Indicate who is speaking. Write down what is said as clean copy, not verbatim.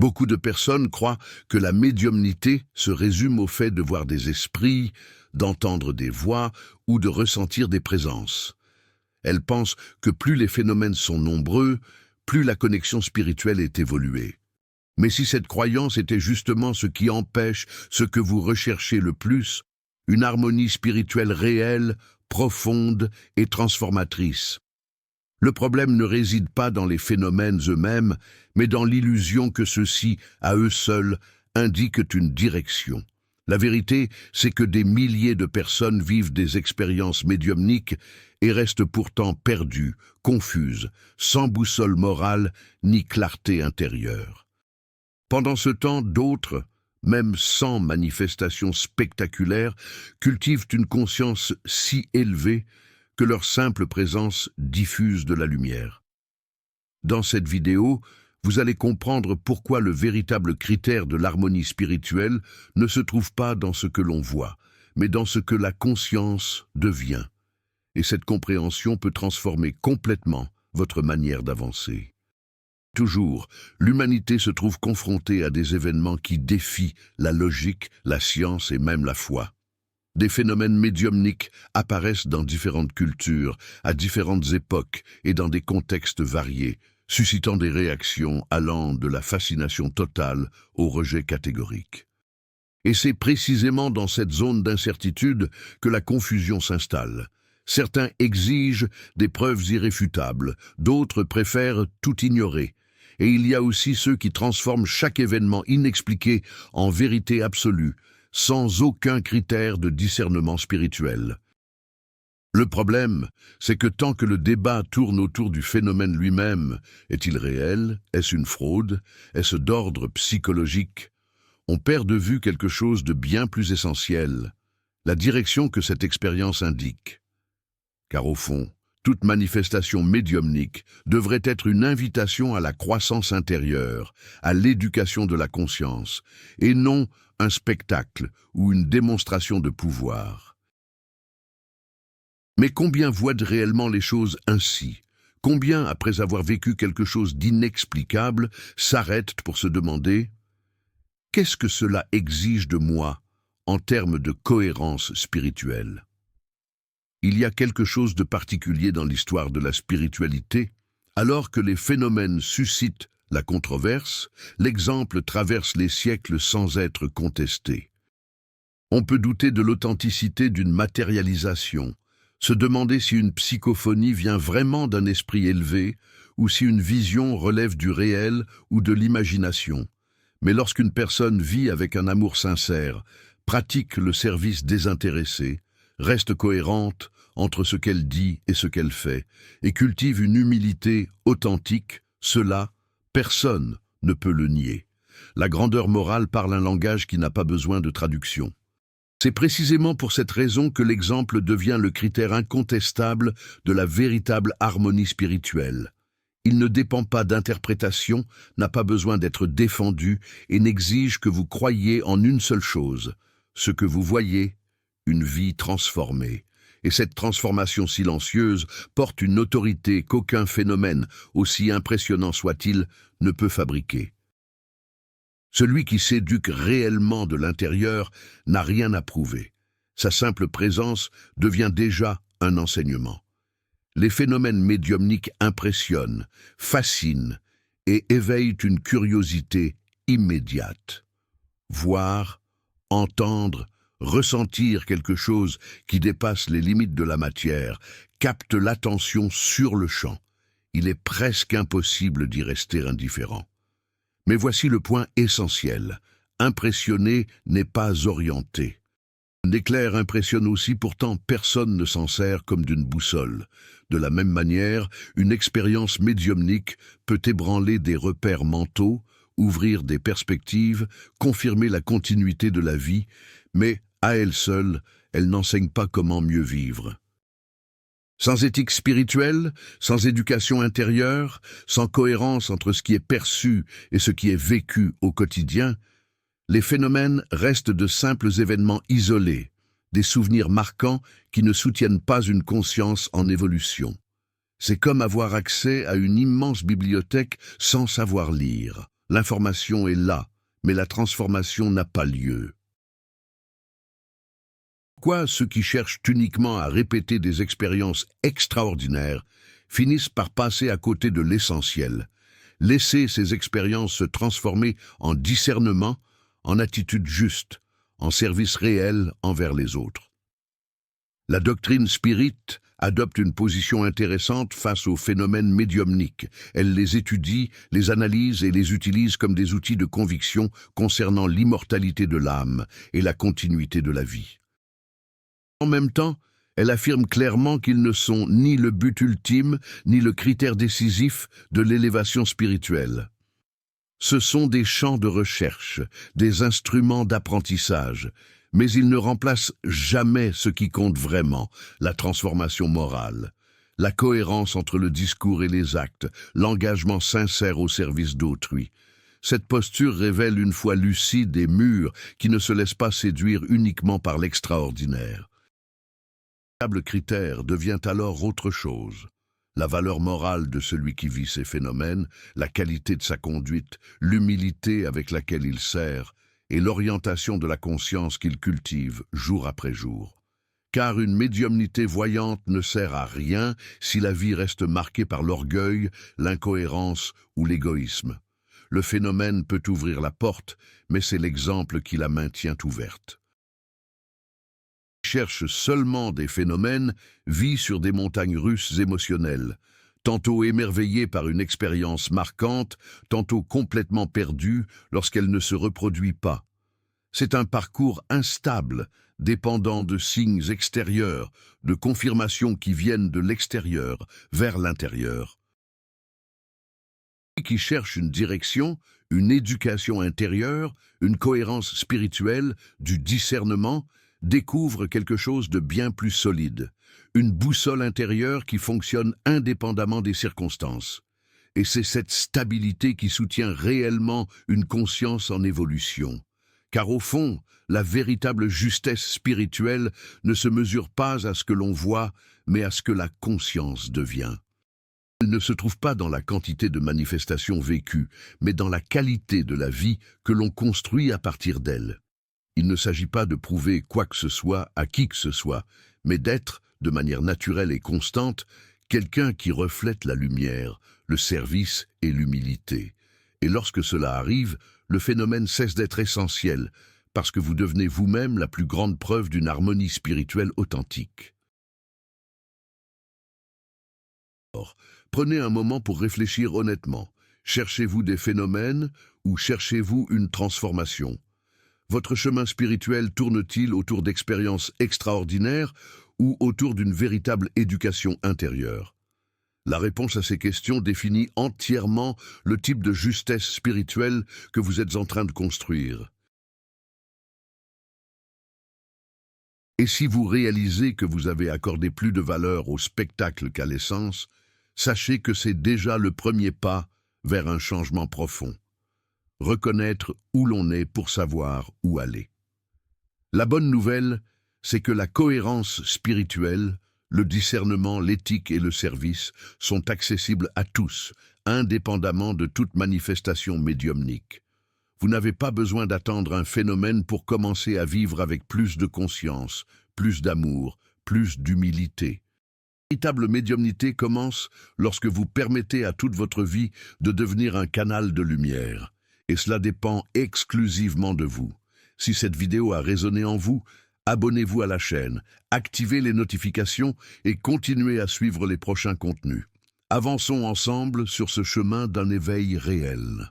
Speaker 1: Beaucoup de personnes croient que la médiumnité se résume au fait de voir des esprits, d'entendre des voix ou de ressentir des présences. Elles pensent que plus les phénomènes sont nombreux, plus la connexion spirituelle est évoluée. Mais si cette croyance était justement ce qui empêche ce que vous recherchez le plus, une harmonie spirituelle réelle, profonde et transformatrice. Le problème ne réside pas dans les phénomènes eux-mêmes, mais dans l'illusion que ceux-ci, à eux seuls, indiquent une direction. La vérité, c'est que des milliers de personnes vivent des expériences médiumniques et restent pourtant perdues, confuses, sans boussole morale ni clarté intérieure. Pendant ce temps, d'autres, même sans manifestations spectaculaires, cultivent une conscience si élevée que leur simple présence diffuse de la lumière. Dans cette vidéo, vous allez comprendre pourquoi le véritable critère de l'harmonie spirituelle ne se trouve pas dans ce que l'on voit, mais dans ce que la conscience devient. Et cette compréhension peut transformer complètement votre manière d'avancer. Toujours, l'humanité se trouve confrontée à des événements qui défient la logique, la science et même la foi. Des phénomènes médiumniques apparaissent dans différentes cultures, à différentes époques et dans des contextes variés, suscitant des réactions allant de la fascination totale au rejet catégorique. Et c'est précisément dans cette zone d'incertitude que la confusion s'installe. Certains exigent des preuves irréfutables, d'autres préfèrent tout ignorer. Et il y a aussi ceux qui transforment chaque événement inexpliqué en vérité absolue, sans aucun critère de discernement spirituel. Le problème, c'est que tant que le débat tourne autour du phénomène lui-même, est-il réel? Est-ce une fraude? Est-ce d'ordre psychologique? On perd de vue quelque chose de bien plus essentiel, la direction que cette expérience indique. Car au fond, toute manifestation médiumnique devrait être une invitation à la croissance intérieure, à l'éducation de la conscience, et non un spectacle ou une démonstration de pouvoir. Mais combien voient réellement les choses ainsi? Combien, après avoir vécu quelque chose d'inexplicable, s'arrêtent pour se demander « Qu'est-ce que cela exige de moi en termes de cohérence spirituelle ?» Il y a quelque chose de particulier dans l'histoire de la spiritualité. Alors que les phénomènes suscitent la controverse, l'exemple traverse les siècles sans être contesté. On peut douter de l'authenticité d'une matérialisation, se demander si une psychophonie vient vraiment d'un esprit élevé ou si une vision relève du réel ou de l'imagination. Mais lorsqu'une personne vit avec un amour sincère, pratique le service désintéressé, reste cohérente entre ce qu'elle dit et ce qu'elle fait, et cultive une humilité authentique, cela, personne ne peut le nier. La grandeur morale parle un langage qui n'a pas besoin de traduction. C'est précisément pour cette raison que l'exemple devient le critère incontestable de la véritable harmonie spirituelle. Il ne dépend pas d'interprétation, n'a pas besoin d'être défendu et n'exige que vous croyiez en une seule chose, ce que vous voyez, une vie transformée. Et cette transformation silencieuse porte une autorité qu'aucun phénomène, aussi impressionnant soit-il, ne peut fabriquer. Celui qui s'éduque réellement de l'intérieur n'a rien à prouver. Sa simple présence devient déjà un enseignement. Les phénomènes médiumniques impressionnent, fascinent et éveillent une curiosité immédiate. Voir, entendre, ressentir quelque chose qui dépasse les limites de la matière, capte l'attention sur le champ. Il est presque impossible d'y rester indifférent. Mais voici le point essentiel. Impressionner n'est pas orienter. L'éclair impressionne aussi, pourtant personne ne s'en sert comme d'une boussole. De la même manière, une expérience médiumnique peut ébranler des repères mentaux, ouvrir des perspectives, confirmer la continuité de la vie, mais à elle seule, elle n'enseigne pas comment mieux vivre. Sans éthique spirituelle, sans éducation intérieure, sans cohérence entre ce qui est perçu et ce qui est vécu au quotidien, les phénomènes restent de simples événements isolés, des souvenirs marquants qui ne soutiennent pas une conscience en évolution. C'est comme avoir accès à une immense bibliothèque sans savoir lire. L'information est là, mais la transformation n'a pas lieu. Pourquoi ceux qui cherchent uniquement à répéter des expériences extraordinaires finissent par passer à côté de l'essentiel? Laisser ces expériences se transformer en discernement, en attitude juste, en service réel envers les autres. La doctrine spirit adopte une position intéressante face aux phénomènes médiumniques. Elle les étudie, les analyse et les utilise comme des outils de conviction concernant l'immortalité de l'âme et la continuité de la vie. En même temps, elle affirme clairement qu'ils ne sont ni le but ultime, ni le critère décisif de l'élévation spirituelle. Ce sont des champs de recherche, des instruments d'apprentissage, mais ils ne remplacent jamais ce qui compte vraiment, la transformation morale, la cohérence entre le discours et les actes, l'engagement sincère au service d'autrui. Cette posture révèle une foi lucide et mûre qui ne se laisse pas séduire uniquement par l'extraordinaire. Le véritable critère devient alors autre chose. La valeur morale de celui qui vit ces phénomènes, la qualité de sa conduite, l'humilité avec laquelle il sert, et l'orientation de la conscience qu'il cultive jour après jour. Car une médiumnité voyante ne sert à rien si la vie reste marquée par l'orgueil, l'incohérence ou l'égoïsme. Le phénomène peut ouvrir la porte, mais c'est l'exemple qui la maintient ouverte. Cherche seulement des phénomènes, vit sur des montagnes russes émotionnelles, tantôt émerveillée par une expérience marquante, tantôt complètement perdue lorsqu'elle ne se reproduit pas. C'est un parcours instable, dépendant de signes extérieurs, de confirmations qui viennent de l'extérieur vers l'intérieur. Qui cherche une direction, une éducation intérieure, une cohérence spirituelle, du discernement, découvre quelque chose de bien plus solide, une boussole intérieure qui fonctionne indépendamment des circonstances. Et c'est cette stabilité qui soutient réellement une conscience en évolution. Car au fond, la véritable justesse spirituelle ne se mesure pas à ce que l'on voit, mais à ce que la conscience devient. Elle ne se trouve pas dans la quantité de manifestations vécues, mais dans la qualité de la vie que l'on construit à partir d'elle. Il ne s'agit pas de prouver quoi que ce soit à qui que ce soit, mais d'être, de manière naturelle et constante, quelqu'un qui reflète la lumière, le service et l'humilité. Et lorsque cela arrive, le phénomène cesse d'être essentiel, parce que vous devenez vous-même la plus grande preuve d'une harmonie spirituelle authentique. Alors, prenez un moment pour réfléchir honnêtement. Cherchez-vous des phénomènes ou cherchez-vous une transformation ? Votre chemin spirituel tourne-t-il autour d'expériences extraordinaires ou autour d'une véritable éducation intérieure? La réponse à ces questions définit entièrement le type de justesse spirituelle que vous êtes en train de construire. Et si vous réalisez que vous avez accordé plus de valeur au spectacle qu'à l'essence, sachez que c'est déjà le premier pas vers un changement profond. Reconnaître où l'on est pour savoir où aller. La bonne nouvelle, c'est que la cohérence spirituelle, le discernement, l'éthique et le service sont accessibles à tous, indépendamment de toute manifestation médiumnique. Vous n'avez pas besoin d'attendre un phénomène pour commencer à vivre avec plus de conscience, plus d'amour, plus d'humilité. La véritable médiumnité commence lorsque vous permettez à toute votre vie de devenir un canal de lumière. Et cela dépend exclusivement de vous. Si cette vidéo a résonné en vous, abonnez-vous à la chaîne, activez les notifications et continuez à suivre les prochains contenus. Avançons ensemble sur ce chemin d'un éveil réel.